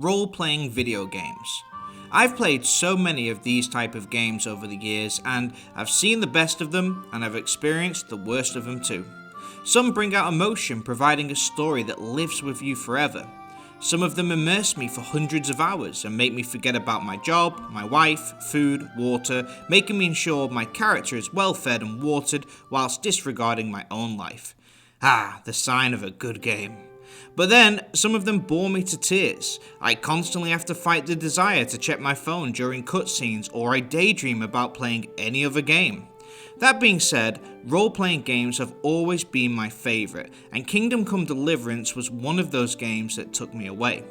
Role-playing video games. I've played so many of these type of games over the years, and I've seen the best of them and I've experienced the worst of them too. Some bring out emotion, providing a story that lives with you forever. Some of them immerse me for hundreds of hours and make me forget about my job, my wife, food, water, making me ensure my character is well fed and watered whilst disregarding my own life. The sign of a good game. But then, some of them bore me to tears. I constantly have to fight the desire to check my phone during cutscenes, or I daydream about playing any other game. That being said, role-playing games have always been my favourite, and Kingdom Come Deliverance was one of those games that took me away.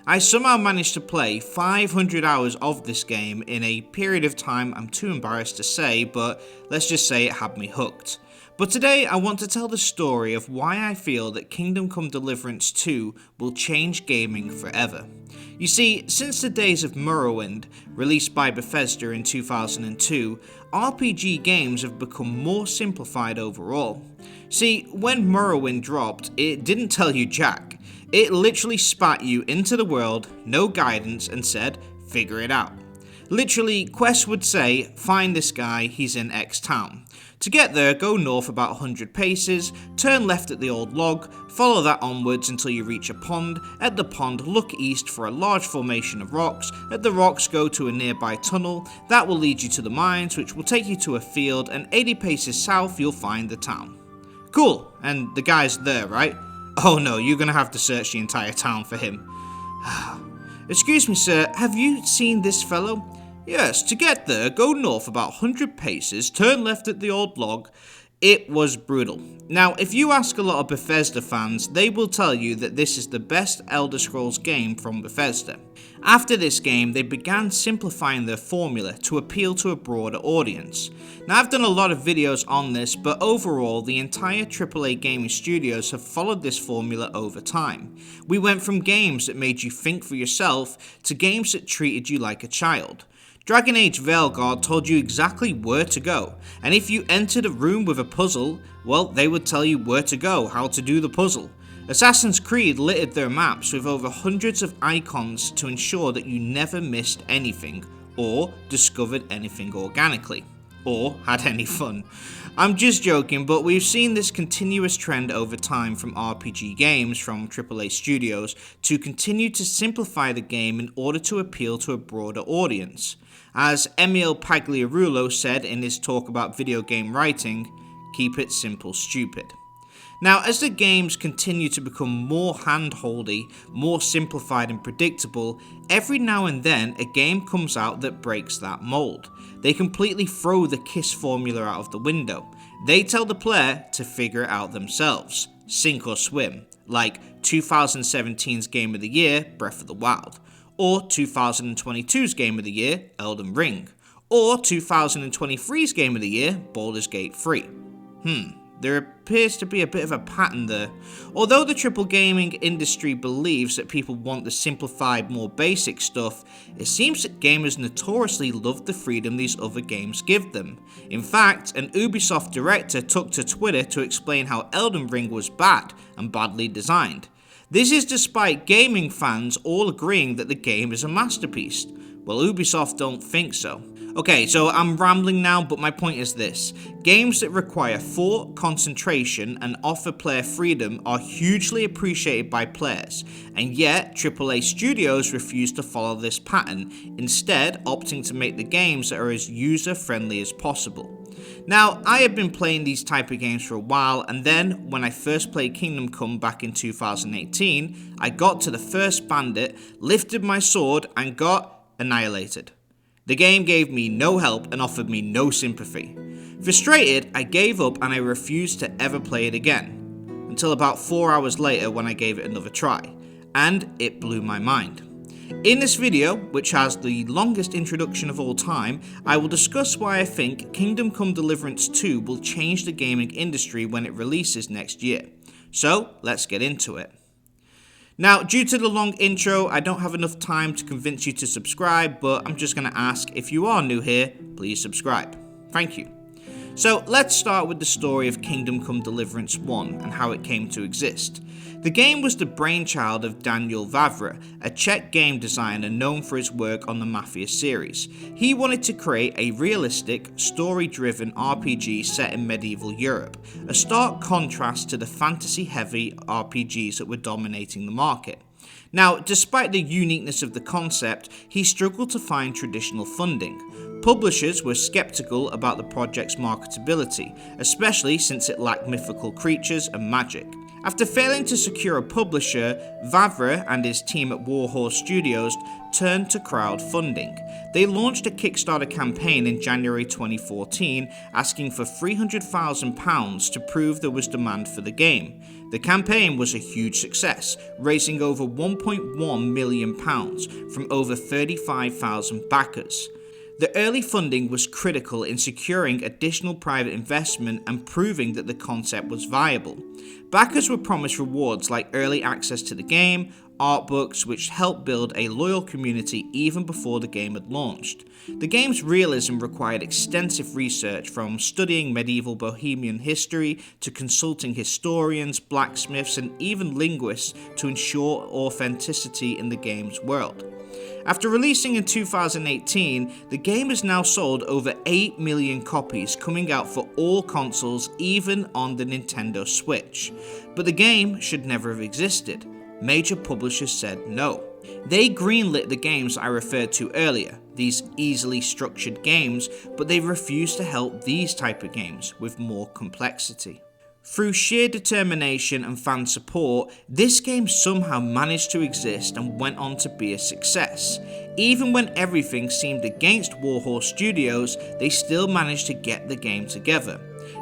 I somehow managed to play 500 hours of this game in a period of time I'm too embarrassed to say, but let's just say it had me hooked. But today I want to tell the story of why I feel that Kingdom Come Deliverance 2 will change gaming forever. You see, since the days of Morrowind, released by Bethesda in 2002, RPG games have become more simplified overall. See, when Morrowind dropped, it didn't tell you jack. It literally spat you into the world, no guidance, and said, figure it out. Literally, quests would say, find this guy, he's in X town. To get there, go north about 100 paces, turn left at the old log, follow that onwards until you reach a pond. At the pond, look east for a large formation of rocks. At the rocks, go to a nearby tunnel. That will lead you to the mines, which will take you to a field, and 80 paces south, you'll find the town. Cool, and the guy's there, right? Oh no, you're gonna have to search the entire town for him. Excuse me, sir, have you seen this fellow? Yes, to get there, go north about 100 paces, turn left at the old log. It was brutal. Now, if you ask a lot of Bethesda fans, they will tell you that this is the best Elder Scrolls game from Bethesda. After this game, they began simplifying their formula to appeal to a broader audience. Now, I've done a lot of videos on this, but overall, the entire AAA gaming studios have followed this formula over time. We went from games that made you think for yourself to games that treated you like a child. Dragon Age Veilguard told you exactly where to go, and if you entered a room with a puzzle, well, they would tell you where to go, how to do the puzzle. Assassin's Creed littered their maps with over hundreds of icons to ensure that you never missed anything, or discovered anything organically, or had any fun. I'm just joking, but we've seen this continuous trend over time from RPG games from AAA studios to continue to simplify the game in order to appeal to a broader audience. As Emil Pagliarulo said in his talk about video game writing, keep it simple, stupid. Now, as the games continue to become more hand-holdy, more simplified and predictable, every now and then a game comes out that breaks that mold. They completely throw the KISS formula out of the window. They tell the player to figure it out themselves, sink or swim, like 2017's Game of the Year, Breath of the Wild, or 2022's Game of the Year, Elden Ring, or 2023's Game of the Year, Baldur's Gate 3. There appears to be a bit of a pattern there. Although the AAA gaming industry believes that people want the simplified, more basic stuff, it seems that gamers notoriously love the freedom these other games give them. In fact, an Ubisoft director took to Twitter to explain how Elden Ring was bad and badly designed. This is despite gaming fans all agreeing that the game is a masterpiece. Well, Ubisoft don't think so. Okay, so I'm rambling now, but my point is this. Games that require thought, concentration, and offer player freedom are hugely appreciated by players, and yet AAA studios refuse to follow this pattern, instead opting to make the games that are as user-friendly as possible. Now, I have been playing these type of games for a while, and then when I first played Kingdom Come back in 2018, I got to the first bandit, lifted my sword, and got annihilated. The game gave me no help and offered me no sympathy. Frustrated, I gave up and I refused to ever play it again, until about 4 hours later when I gave it another try, and it blew my mind. In this video, which has the longest introduction of all time, I will discuss why I think Kingdom Come Deliverance 2 will change the gaming industry when it releases next year. So, let's get into it. Now, due to the long intro, I don't have enough time to convince you to subscribe, but I'm just going to ask, if you are new here, please subscribe. Thank you. So let's start with the story of Kingdom Come Deliverance 1 and how it came to exist. The game was the brainchild of Daniel Vavra, a Czech game designer known for his work on the Mafia series. He wanted to create a realistic, story-driven RPG set in medieval Europe, a stark contrast to the fantasy-heavy RPGs that were dominating the market. Now, despite the uniqueness of the concept, he struggled to find traditional funding. Publishers were skeptical about the project's marketability, especially since it lacked mythical creatures and magic. After failing to secure a publisher, Vavra and his team at Warhorse Studios turned to crowdfunding. They launched a Kickstarter campaign in January 2014, asking for £300,000 to prove there was demand for the game. The campaign was a huge success, raising over £1.1 million from over 35,000 backers. The early funding was critical in securing additional private investment and proving that the concept was viable. Backers were promised rewards like early access to the game, art books, which helped build a loyal community even before the game had launched. The game's realism required extensive research, from studying medieval Bohemian history to consulting historians, blacksmiths, and even linguists to ensure authenticity in the game's world. After releasing in 2018, the game has now sold over 8 million copies, coming out for all consoles, even on the Nintendo Switch. But the game should never have existed. Major publishers said no. They greenlit the games I referred to earlier, these easily structured games, but they refused to help these type of games with more complexity. Through sheer determination and fan support, this game somehow managed to exist and went on to be a success. Even when everything seemed against Warhorse Studios, they still managed to get the game together.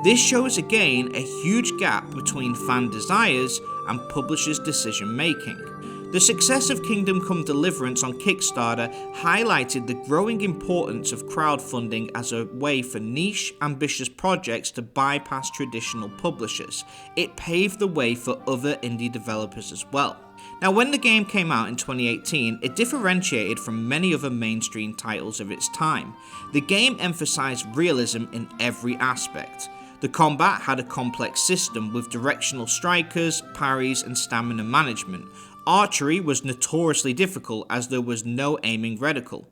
This shows again a huge gap between fan desires and publishers' decision making. The success of Kingdom Come Deliverance on Kickstarter highlighted the growing importance of crowdfunding as a way for niche, ambitious projects to bypass traditional publishers. It paved the way for other indie developers as well. Now, when the game came out in 2018, it differentiated from many other mainstream titles of its time. The game emphasized realism in every aspect. The combat had a complex system with directional strikers, parries, and stamina management. Archery was notoriously difficult as there was no aiming reticle.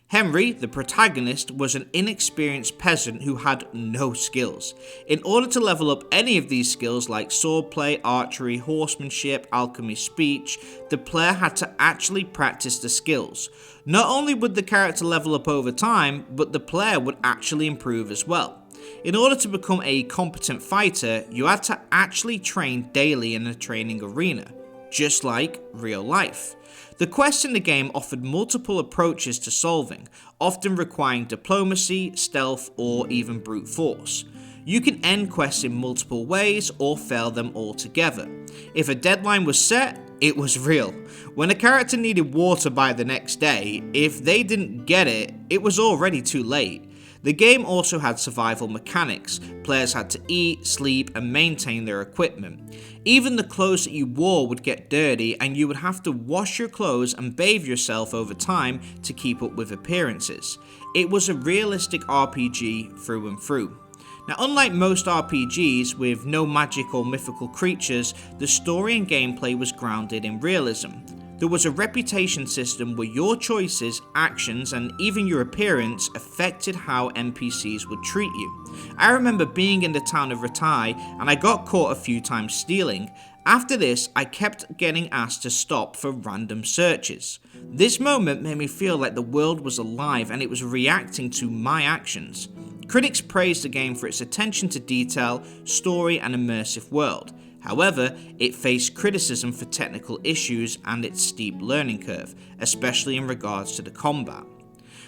Henry, the protagonist, was an inexperienced peasant who had no skills. In order to level up any of these skills like swordplay, archery, horsemanship, alchemy, speech, the player had to actually practice the skills. Not only would the character level up over time, but the player would actually improve as well. In order to become a competent fighter, you had to actually train daily in a training arena, just like real life. The quests in the game offered multiple approaches to solving, often requiring diplomacy, stealth, or even brute force. You can end quests in multiple ways or fail them altogether. If a deadline was set, it was real. When a character needed water by the next day, if they didn't get it, it was already too late. The game also had survival mechanics. Players had to eat, sleep, and maintain their equipment. Even the clothes that you wore would get dirty, and you would have to wash your clothes and bathe yourself over time to keep up with appearances. It was a realistic RPG through and through. Now, unlike most RPGs with no magic or mythical creatures, the story and gameplay was grounded in realism. There was a reputation system where your choices, actions, and even your appearance affected how NPCs would treat you. I remember being in the town of Ratai, and I got caught a few times stealing. After this, I kept getting asked to stop for random searches. This moment made me feel like the world was alive and it was reacting to my actions. Critics praised the game for its attention to detail, story, and immersive world. However, it faced criticism for technical issues and its steep learning curve, especially in regards to the combat.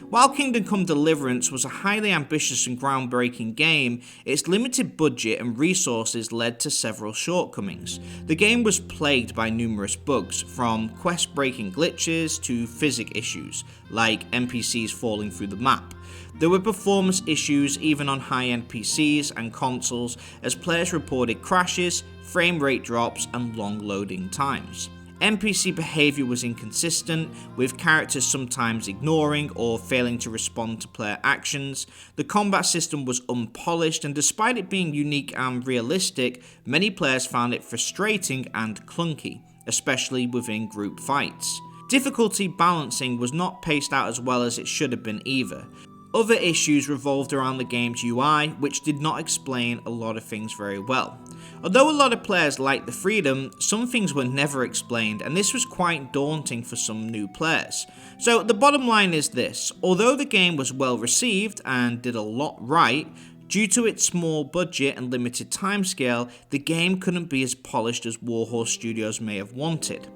While Kingdom Come Deliverance was a highly ambitious and groundbreaking game, its limited budget and resources led to several shortcomings. The game was plagued by numerous bugs, from quest-breaking glitches to physics issues, like NPCs falling through the map. There were performance issues even on high-end PCs and consoles, as players reported crashes, frame rate drops, and long loading times. NPC behaviour was inconsistent, with characters sometimes ignoring or failing to respond to player actions. The combat system was unpolished, and despite it being unique and realistic, many players found it frustrating and clunky, especially within group fights. Difficulty balancing was not paced out as well as it should have been either. Other issues revolved around the game's UI, which did not explain a lot of things very well. Although a lot of players liked the freedom, some things were never explained, and this was quite daunting for some new players. So the bottom line is this: although the game was well received and did a lot right, due to its small budget and limited timescale, the game couldn't be as polished as Warhorse Studios may have wanted.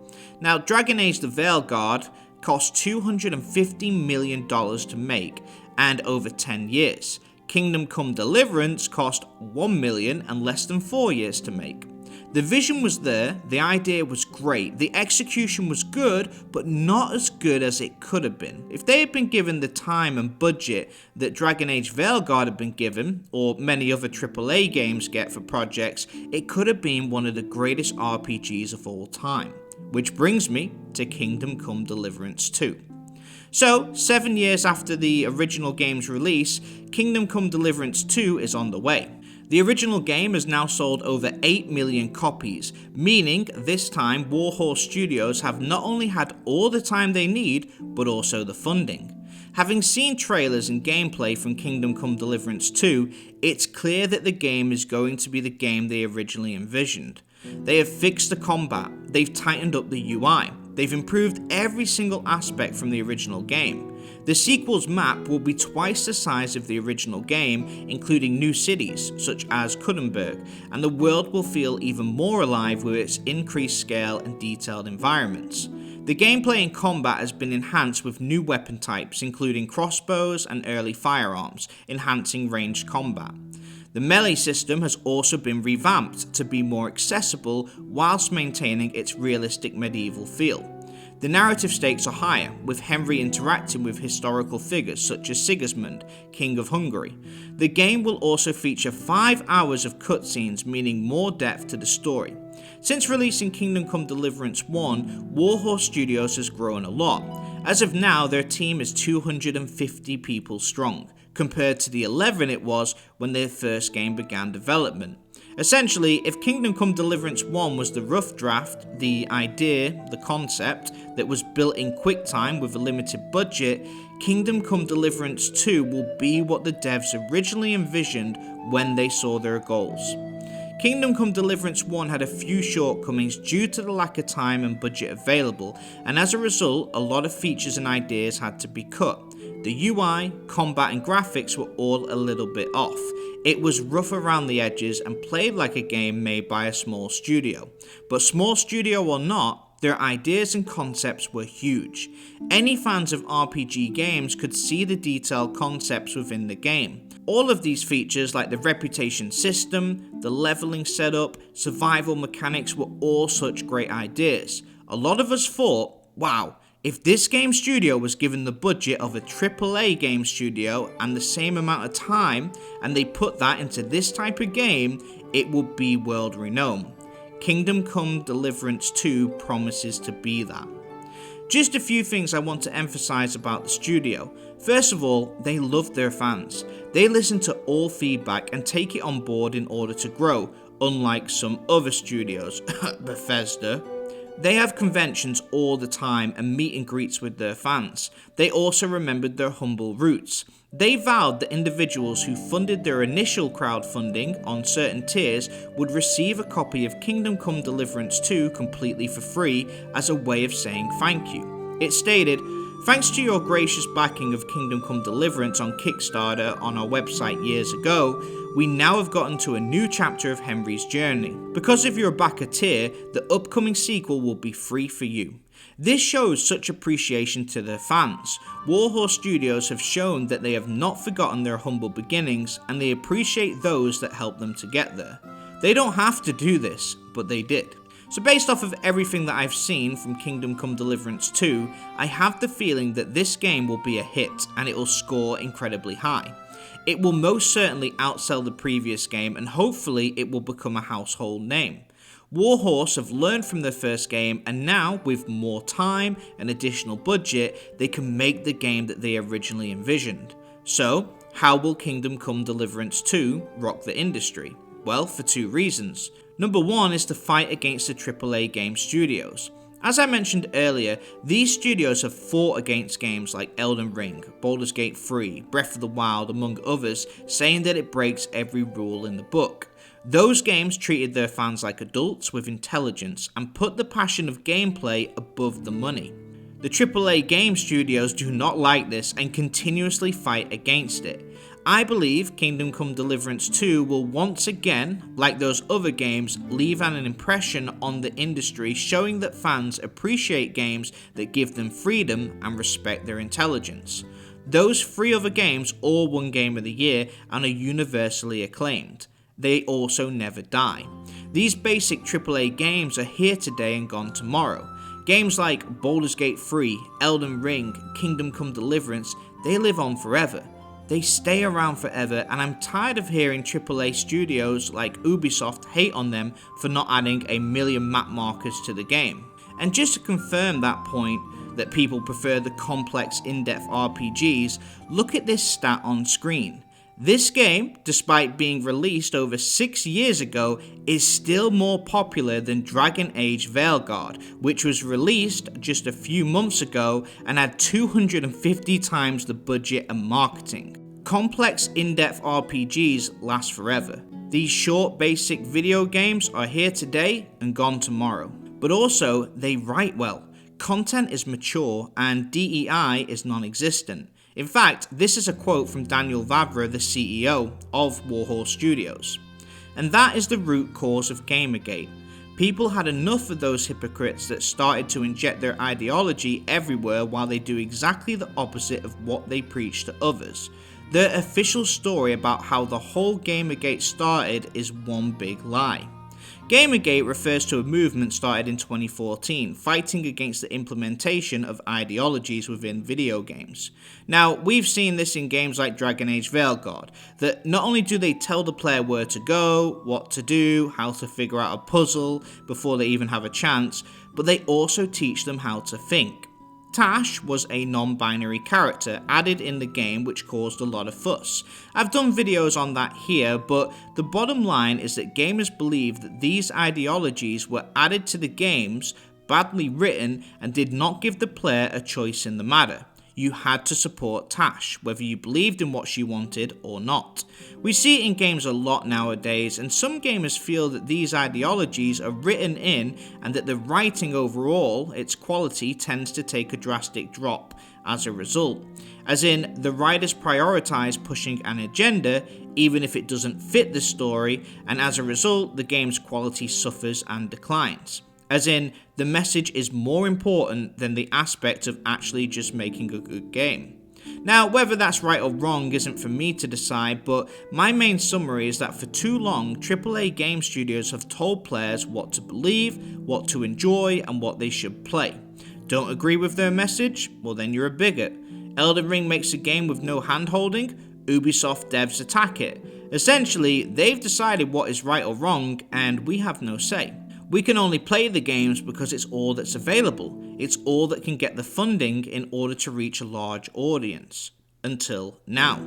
Now, Dragon Age: The Veilguard cost $250 million to make, and over 10 years. Kingdom Come Deliverance cost $1 million and less than 4 years to make. The vision was there, the idea was great, the execution was good, but not as good as it could have been. If they had been given the time and budget that Dragon Age Veilguard had been given, or many other AAA games get for projects, it could have been one of the greatest RPGs of all time. Which brings me to Kingdom Come Deliverance 2. So, 7 years after the original game's release, Kingdom Come Deliverance 2 is on the way. The original game has now sold over 8 million copies, meaning this time Warhorse Studios have not only had all the time they need, but also the funding. Having seen trailers and gameplay from Kingdom Come Deliverance 2, it's clear that the game is going to be the game they originally envisioned. They have fixed the combat, they've tightened up the UI, they've improved every single aspect from the original game. The sequel's map will be twice the size of the original game, including new cities, such as Kuddenberg, and the world will feel even more alive with its increased scale and detailed environments. The gameplay and combat has been enhanced with new weapon types, including crossbows and early firearms, enhancing ranged combat. The melee system has also been revamped to be more accessible whilst maintaining its realistic medieval feel. The narrative stakes are higher, with Henry interacting with historical figures such as Sigismund, King of Hungary. The game will also feature 5 hours of cutscenes, meaning more depth to the story. Since releasing Kingdom Come Deliverance 1, Warhorse Studios has grown a lot. As of now, their team is 250 people strong, compared to the 11 it was when their first game began development. Essentially, if Kingdom Come Deliverance 1 was the rough draft, the idea, the concept, that was built in quick time with a limited budget, Kingdom Come Deliverance 2 will be what the devs originally envisioned when they saw their goals. Kingdom Come Deliverance 1 had a few shortcomings due to the lack of time and budget available, and as a result, a lot of features and ideas had to be cut. The UI, combat and graphics were all a little bit off. It was rough around the edges and played like a game made by a small studio. But small studio or not, their ideas and concepts were huge. Any fans of RPG games could see the detailed concepts within the game. All of these features, like the reputation system, the leveling setup, survival mechanics, were all such great ideas. A lot of us thought, wow, if this game studio was given the budget of a AAA game studio and the same amount of time, and they put that into this type of game, it would be world renowned. Kingdom Come Deliverance 2 promises to be that. Just a few things I want to emphasize about the studio. First of all, they love their fans. They listen to all feedback and take it on board in order to grow, unlike some other studios, Bethesda. They have conventions all the time and meet and greets with their fans. They also remembered their humble roots. They vowed that individuals who funded their initial crowdfunding on certain tiers would receive a copy of Kingdom Come Deliverance 2 completely for free as a way of saying thank you. It stated, "Thanks to your gracious backing of Kingdom Come Deliverance on Kickstarter on our website years ago, we now have gotten to a new chapter of Henry's journey. Because of your backer tier, the upcoming sequel will be free for you." This shows such appreciation to their fans. Warhorse Studios have shown that they have not forgotten their humble beginnings, and they appreciate those that helped them to get there. They don't have to do this, but they did. So based off of everything that I've seen from Kingdom Come Deliverance 2, I have the feeling that this game will be a hit and it will score incredibly high. It will most certainly outsell the previous game, and hopefully it will become a household name. Warhorse have learned from their first game, and now, with more time and additional budget, they can make the game that they originally envisioned. So, how will Kingdom Come Deliverance 2 rock the industry? Well, for two reasons. Number one is to fight against the AAA game studios. As I mentioned earlier, these studios have fought against games like Elden Ring, Baldur's Gate 3, Breath of the Wild, among others, saying that it breaks every rule in the book. Those games treated their fans like adults with intelligence and put the passion of gameplay above the money. The AAA game studios do not like this and continuously fight against it. I believe Kingdom Come Deliverance 2 will once again, like those other games, leave an impression on the industry, showing that fans appreciate games that give them freedom and respect their intelligence. Those three other games all won Game of the Year and are universally acclaimed. They also never die. These basic AAA games are here today and gone tomorrow. Games like Baldur's Gate 3, Elden Ring, Kingdom Come Deliverance, they live on forever. They stay around forever, and I'm tired of hearing AAA studios like Ubisoft hate on them for not adding a million map markers to the game. And just to confirm that point, that people prefer the complex in-depth RPGs, look at this stat on screen. This game, despite being released over 6 years ago, is still more popular than Dragon Age Veilguard, which was released just a few months ago and had 250 times the budget and marketing. Complex in-depth RPGs last forever. These short basic video games are here today and gone tomorrow. But also, they write well. Content is mature and DEI is non-existent. In fact, this is a quote from Daniel Vavra, the CEO of Warhorse Studios. And that is the root cause of Gamergate. People had enough of those hypocrites that started to inject their ideology everywhere while they do exactly the opposite of what they preach to others. Their official story about how the whole Gamergate started is one big lie. Gamergate refers to a movement started in 2014, fighting against the implementation of ideologies within video games. Now, we've seen this in games like Dragon Age Veilguard, that not only do they tell the player where to go, what to do, how to figure out a puzzle before they even have a chance, but they also teach them how to think. Tash was a non-binary character added in the game which caused a lot of fuss. I've done videos on that here, but the bottom line is that gamers believe that these ideologies were added to the games, badly written, and did not give the player a choice in the matter. You had to support Tash, whether you believed in what she wanted or not. We see it in games a lot nowadays, and some gamers feel that these ideologies are written in and that the writing overall, its quality, tends to take a drastic drop as a result. As in, the writers prioritize pushing an agenda even if it doesn't fit the story, and as a result, the game's quality suffers and declines. As in, the message is more important than the aspect of actually just making a good game. Now, whether that's right or wrong isn't for me to decide, but my main summary is that for too long, AAA game studios have told players what to believe, what to enjoy, and what they should play. Don't agree with their message? Well, then you're a bigot. Elden Ring makes a game with no handholding? Ubisoft devs attack it. Essentially, they've decided what is right or wrong, and we have no say. We can only play the games because it's all that's available. It's all that can get the funding in order to reach a large audience. Until now.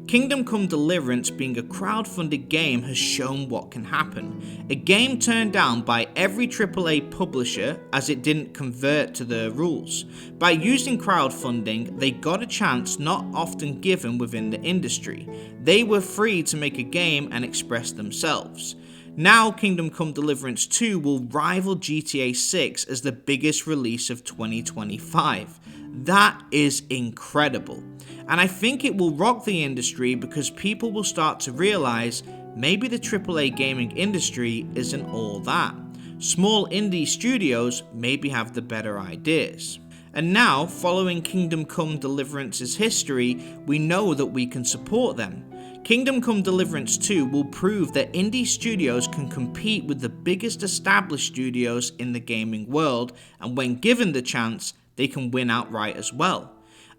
Kingdom Come Deliverance, being a crowd-funded game, has shown what can happen. A game turned down by every AAA publisher as it didn't convert to their rules. By using crowdfunding, they got a chance not often given within the industry. They were free to make a game and express themselves. Now Kingdom Come Deliverance 2 will rival GTA 6 as the biggest release of 2025. That is incredible. And I think it will rock the industry because people will start to realize maybe the AAA gaming industry isn't all that. Small indie studios maybe have the better ideas. And now, following Kingdom Come Deliverance's history, we know that we can support them. Kingdom Come Deliverance 2 will prove that indie studios can compete with the biggest established studios in the gaming world, and when given the chance, they can win outright as well.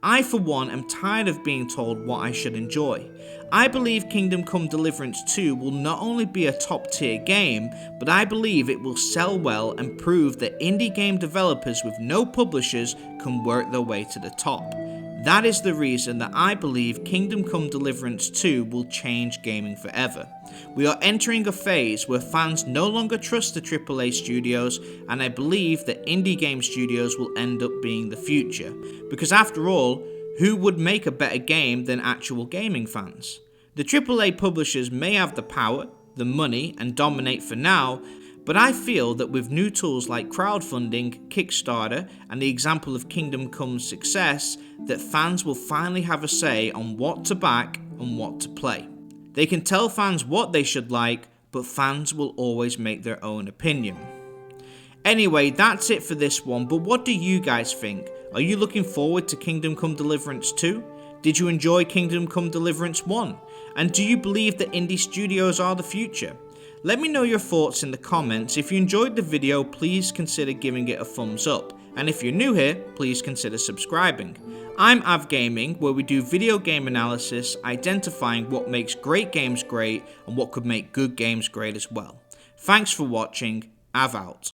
I for one am tired of being told what I should enjoy. I believe Kingdom Come Deliverance 2 will not only be a top tier game, but I believe it will sell well and prove that indie game developers with no publishers can work their way to the top. That is the reason that I believe Kingdom Come Deliverance 2 will change gaming forever. We are entering a phase where fans no longer trust the AAA studios, and I believe that indie game studios will end up being the future. Because after all, who would make a better game than actual gaming fans? The AAA publishers may have the power, the money, and dominate for now, but I feel that with new tools like crowdfunding, Kickstarter, and the example of Kingdom Come's success, that fans will finally have a say on what to back and what to play. They can tell fans what they should like, but fans will always make their own opinion. Anyway, that's it for this one, but what do you guys think? Are you looking forward to Kingdom Come Deliverance 2? Did you enjoy Kingdom Come Deliverance 1? And do you believe that indie studios are the future? Let me know your thoughts in the comments. If you enjoyed the video, please consider giving it a thumbs up. And if you're new here, please consider subscribing. I'm Av Gaming, where we do video game analysis, identifying what makes great games great and what could make good games great as well. Thanks for watching. Av out.